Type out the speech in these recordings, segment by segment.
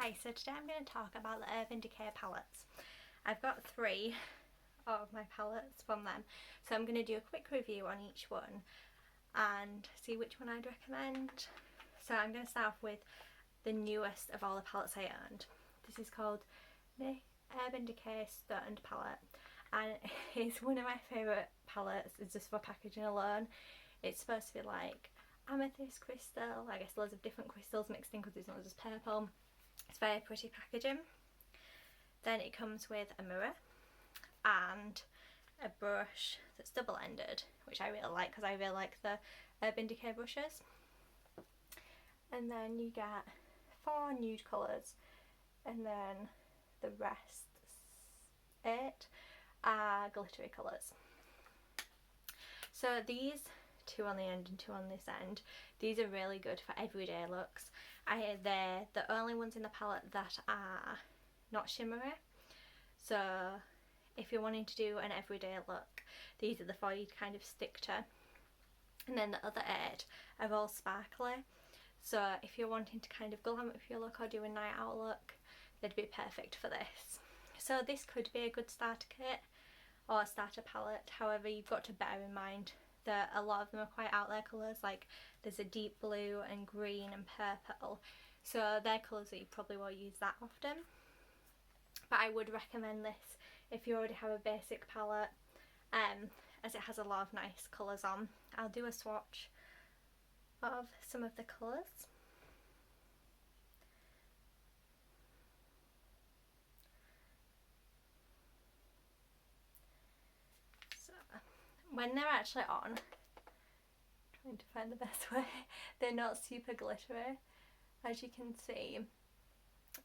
Hi, so today I'm going to talk about the Urban Decay palettes. I've got 3 of my palettes from them, so I'm going to do a quick review on each one and see which one I'd recommend. So I'm going to start off with the newest of all the palettes I owned. This is called the Urban Decay Stoned palette, and it's one of my favourite palettes. It's just for packaging alone. It's supposed to be like amethyst crystal, I guess loads of different crystals mixed in because it's not just purple. It's very pretty packaging. Then it comes with a mirror and a brush that's double-ended, which I really like because I really like the Urban Decay brushes. And then you get 4 nude colours, and then the rest, 8, are glittery colours. So these 2 on the end and 2 on this end, these are really good for everyday looks. They're the only ones in the palette that are not shimmery, so if you're wanting to do an everyday look, these are the 4 you'd kind of stick to. And then the other 8 are all sparkly, so if you're wanting to kind of glam up your look or do a night out look, they'd be perfect for this. So this could be a good starter kit or starter palette. However, you've got to bear in mind that a lot of them are quite out there colours, like there's a deep blue and green and purple, so they're colours that you probably won't use that often. But I would recommend this if you already have a basic palette, as it has a lot of nice colours on. I'll do a swatch of some of the colours. So when they're actually on, trying to find the best way, they're not super glittery. As you can see,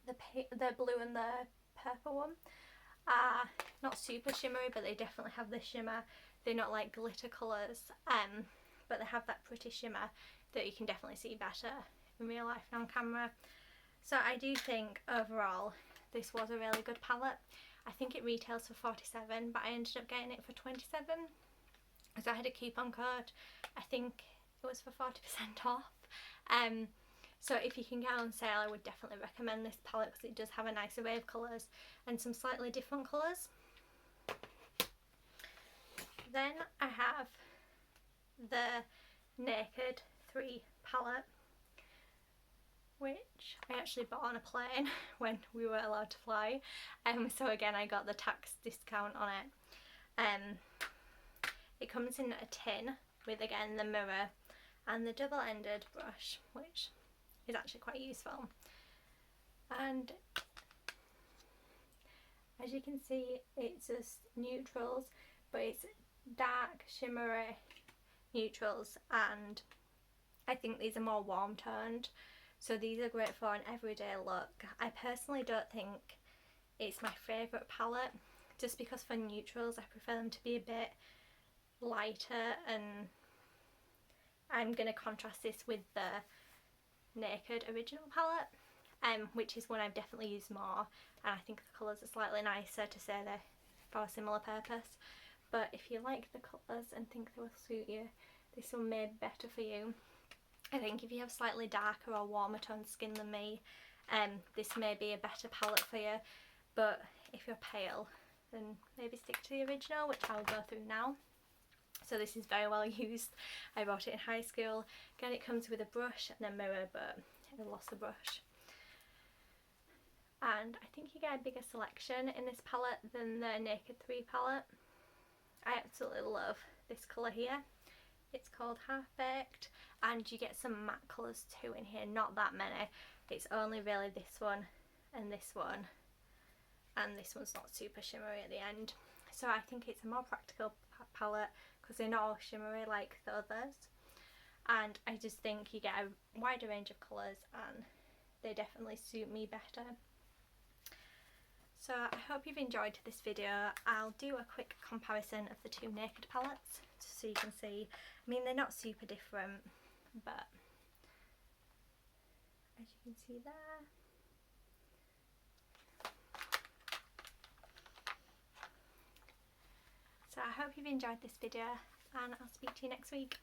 the blue and the purple one are not super shimmery, but they definitely have the shimmer. They're not like glitter colours, but they have that pretty shimmer that you can definitely see better in real life and on camera. So I do think overall this was a really good palette. I think it retails for £47, but I ended up getting it for £27 because I had a coupon code. I think it was for 40% off. So if you can get on sale, I would definitely recommend this palette because it does have a nice array of colours and some slightly different colours. Then I have the Naked 3 palette, which I actually bought on a plane when we were allowed to fly. So again, I got the tax discount on it. It comes in a tin with, again, the mirror and the double-ended brush, which is actually quite useful. And as you can see, it's just neutrals, but it's dark shimmery neutrals, and I think these are more warm toned, so these are great for an everyday look. I personally don't think it's my favourite palette, just because for neutrals I prefer them to be a bit lighter, and I'm going to contrast this with the Naked original palette, which is one I've definitely used more, and I think the colours are slightly nicer to say they're for a similar purpose. But if you like the colours and think they will suit you, this one may be better for you. I think if you have slightly darker or warmer toned skin than me, this may be a better palette for you, but if you're pale, then maybe stick to the original, which I'll go through now. So this is very well used. I bought it in high school. Again, it comes with a brush and a mirror, but I lost the brush. And I think you get a bigger selection in this palette than the Naked 3 palette. I absolutely love this colour here. It's called Half Baked, and you get some matte colours too in here, not that many. It's only really this one, and this one's not super shimmery at the end. So I think it's a more practical palette because they're not all shimmery like the others, and I just think you get a wider range of colours and they definitely suit me better. So I hope you've enjoyed this video. I'll do a quick comparison of the 2 Naked palettes just so you can see. I mean, they're not super different, but as you can see there. So I hope you've enjoyed this video, and I'll speak to you next week.